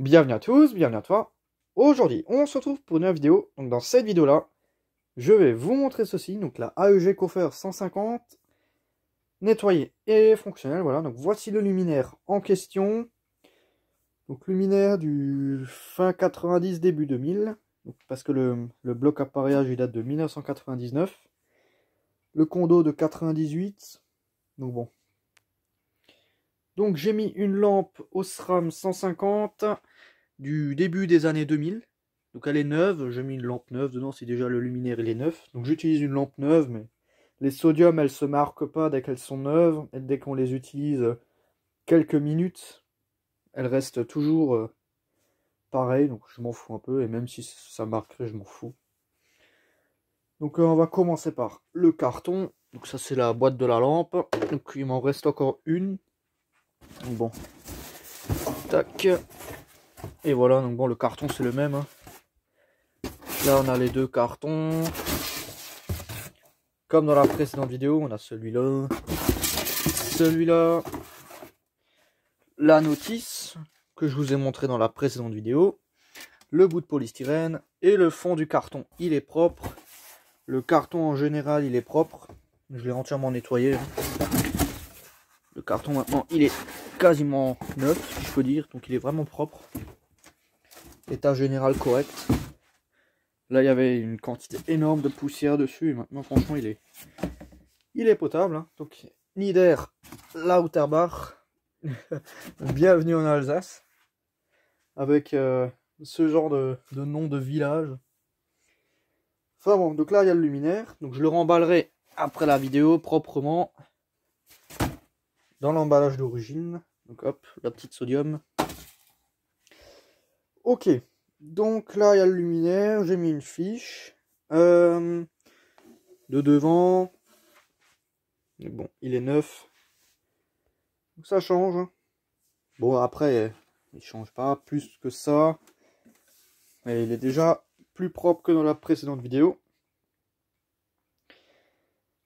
Bienvenue à tous, bienvenue à toi. Aujourd'hui, on se retrouve pour une nouvelle vidéo. Donc dans cette vidéo-là, je vais vous montrer ceci. Donc la AEG Coffer 150, nettoyée et fonctionnelle. Voilà, donc voici le luminaire en question. Donc luminaire du fin 90, début 2000. Donc, parce que le bloc appareillage il date de 1999. Le condo de 98. Donc bon. Donc j'ai mis une lampe Osram 150 du début des années 2000. Donc elle est neuve, j'ai mis une lampe neuve dedans, si déjà le luminaire il est neuf. Donc j'utilise une lampe neuve, mais les sodium elles se marquent pas dès qu'elles sont neuves. Et dès qu'on les utilise quelques minutes, elles restent toujours pareilles. Donc je m'en fous un peu, et même si ça marquerait, je m'en fous. Donc on va commencer par le carton. Donc ça c'est la boîte de la lampe. Donc il m'en reste encore une. Donc bon. Tac. Et voilà, donc bon le carton c'est le même. Hein. Là on a les deux cartons. Comme dans la précédente vidéo, on a celui-là, celui-là, la notice que je vous ai montré dans la précédente vidéo, le bout de polystyrène et le fond du carton. Il est propre. Le carton en général, il est propre. Je l'ai entièrement nettoyé. Le carton maintenant, il est quasiment neuf, si je peux dire. Donc il est vraiment propre. État général correct. Là, il y avait une quantité énorme de poussière dessus. Et maintenant, franchement, il est potable. Hein. Donc, Nieder Lauterbach. Bienvenue en Alsace. Avec ce genre de nom de village. Enfin bon, donc là, il y a le luminaire. Donc, je le remballerai après la vidéo proprement. Dans l'emballage d'origine. Donc, hop, la petite sodium. Ok. Donc là, il y a le luminaire. J'ai mis une fiche. De devant. Mais bon, il est neuf. Donc ça change. Bon, après, il change pas plus que ça. Mais il est déjà plus propre que dans la précédente vidéo.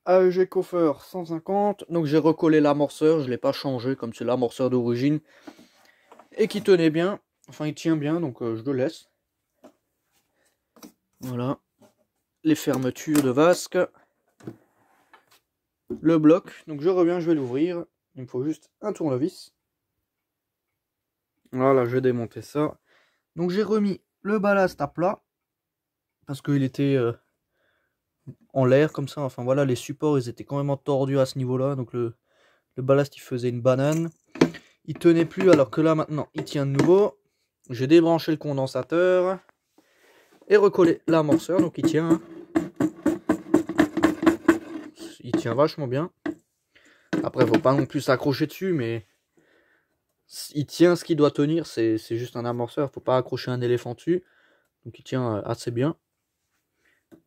AEG Coffer 150. Donc j'ai recollé l'amorceur. Je ne l'ai pas changé comme c'est l'amorceur d'origine. Et qui tenait bien. Enfin, il tient bien, donc je le laisse. Voilà. Les fermetures de vasque. Le bloc. Donc je reviens, je vais l'ouvrir. Il me faut juste un tournevis. Voilà, je vais démonter ça. Donc j'ai remis le ballast à plat. Parce qu'il était en l'air comme ça. Enfin voilà, les supports ils étaient quand même tordus à ce niveau-là. Donc le ballast il faisait une banane. Il tenait plus alors que là maintenant il tient de nouveau. J'ai débranché le condensateur. Et recollé l'amorceur. Donc il tient. Hein. Il tient vachement bien. Après faut pas non plus s'accrocher dessus. Mais il tient ce qu'il doit tenir. C'est juste un amorceur. Faut pas accrocher un éléphant dessus. Donc il tient assez bien.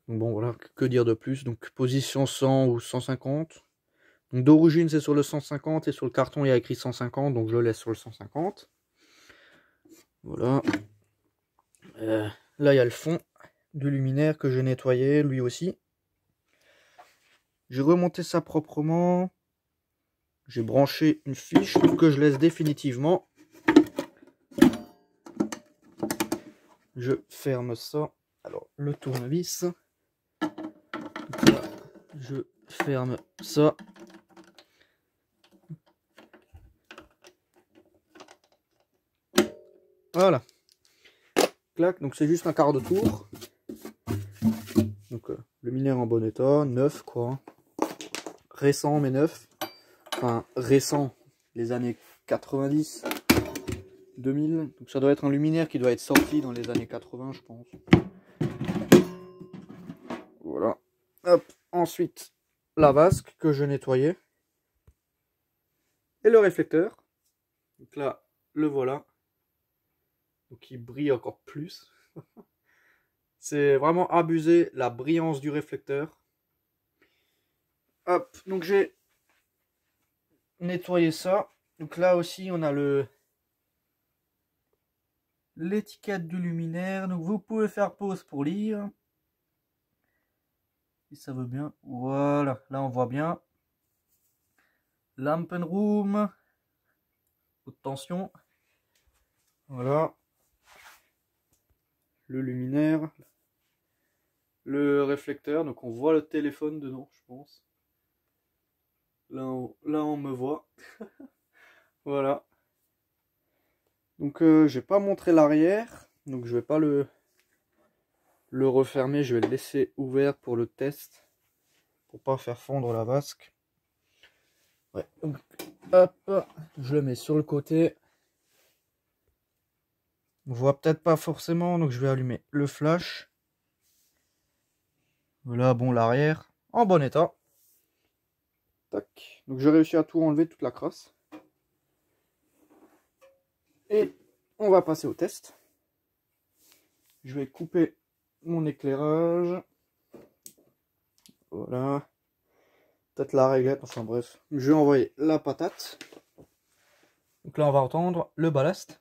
Donc bon voilà, que dire de plus. Donc position 100 ou 150. Donc d'origine c'est sur le 150 et sur le carton il y a écrit 150, donc je le laisse sur le 150. Voilà. Là il y a le fond du luminaire que j'ai nettoyé lui aussi. J'ai remonté ça proprement. J'ai branché une fiche que je laisse définitivement. Je ferme ça. Alors le tournevis. Là, je ferme ça. Voilà. Clac, donc c'est juste un quart de tour. Donc le luminaire en bon état, neuf quoi. Récent mais neuf. Enfin récent, les années 90, 2000. Donc ça doit être un luminaire qui doit être sorti dans les années 80 je pense. Voilà. Hop, ensuite la vasque que je nettoyais. Et le réflecteur. Donc là, le voilà. Donc il brille encore plus. C'est vraiment abusé la brillance du réflecteur. Hop, donc j'ai nettoyé ça. Donc là aussi on a l'étiquette du luminaire. Donc vous pouvez faire pause pour lire. Si ça veut bien. Voilà, là on voit bien. Lampenroom. Haute tension. Voilà. le luminaire, le réflecteur, donc on voit le téléphone dedans, je pense. Là on me voit. Voilà. Donc j'ai pas montré l'arrière, donc je vais pas le refermer, je vais le laisser ouvert pour le test, pour pas faire fondre la vasque. Ouais, donc hop, je le mets sur le côté. On voit peut-être pas forcément, donc je vais allumer le flash. Voilà, bon, l'arrière en bon état. Tac. Donc j'ai réussi à tout enlever, toute la crasse. Et on va passer au test. Je vais couper mon éclairage. Voilà. Peut-être la réglette, enfin bref. Je vais envoyer la patate. Donc là on va entendre le ballast.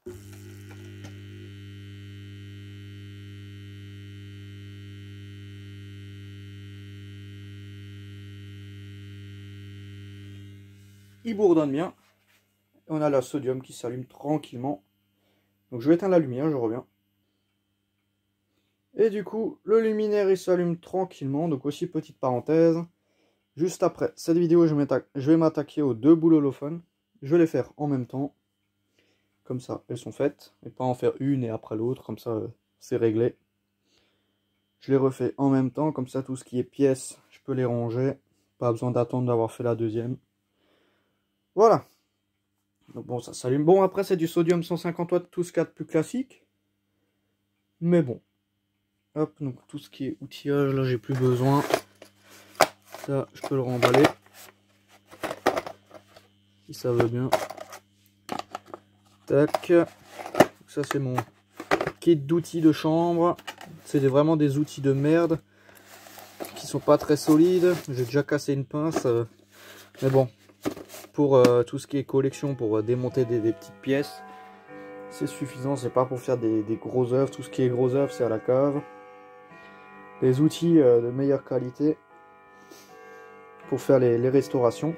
Il bourdonne bien. On a la sodium qui s'allume tranquillement. Donc je vais éteindre la lumière, je reviens. Et du coup, le luminaire il s'allume tranquillement. Donc aussi petite parenthèse. Juste après cette vidéo, je vais m'attaquer aux deux boules holophones. Je vais les faire en même temps. Comme ça, elles sont faites. Et pas en faire une et après l'autre. Comme ça, c'est réglé. Je les refais en même temps. Comme ça, tout ce qui est pièces, je peux les ranger. Pas besoin d'attendre d'avoir fait la deuxième. Voilà. Donc bon, ça s'allume. Bon, après, c'est du sodium 150 watts, tout ce qu'il y a de plus classique. Mais bon. Hop, donc tout ce qui est outillage, là, j'ai plus besoin. Ça, je peux le remballer. Si ça veut bien. Tac. Donc ça, c'est mon kit d'outils de chambre. C'est vraiment des outils de merde. Qui sont pas très solides. J'ai déjà cassé une pince. Mais bon. Pour tout ce qui est collection, pour démonter des petites pièces, c'est suffisant. C'est pas pour faire des gros œuvres. Tout ce qui est gros œuvres, c'est à la cave. Des outils de meilleure qualité pour faire les restaurations.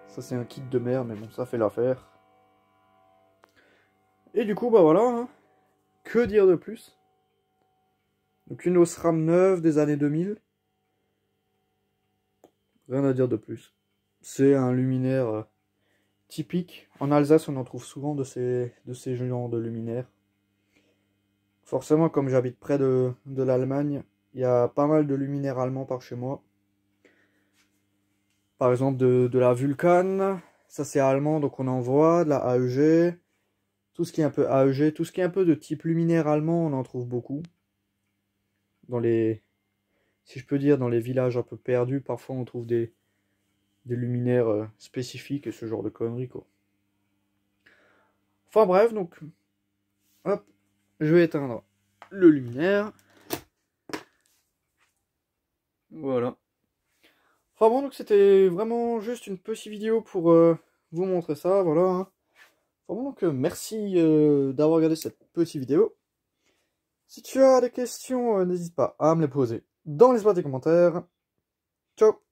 Ça, c'est un kit de merde, mais bon, ça fait l'affaire. Et du coup, bah voilà. Hein. Que dire de plus? Donc une Osram neuve des années 2000. Rien à dire de plus. C'est un luminaire typique. En Alsace, on en trouve souvent de ces genres de luminaires. Forcément, comme j'habite près de l'Allemagne, il y a pas mal de luminaires allemands par chez moi. Par exemple, de la Vulcan. Ça, c'est allemand, donc on en voit. De la AEG. Tout ce qui est un peu AEG. Tout ce qui est un peu de type luminaire allemand, on en trouve beaucoup. Dans les... Si je peux dire, dans les villages un peu perdus, parfois on trouve des luminaires spécifiques et ce genre de conneries, quoi. Enfin bref, donc, hop, je vais éteindre le luminaire. Voilà. Enfin bon, donc c'était vraiment juste une petite vidéo pour vous montrer ça, voilà. Hein. Enfin bon, donc merci d'avoir regardé cette petite vidéo. Si tu as des questions, n'hésite pas à me les poser dans l'espace des commentaires. Ciao!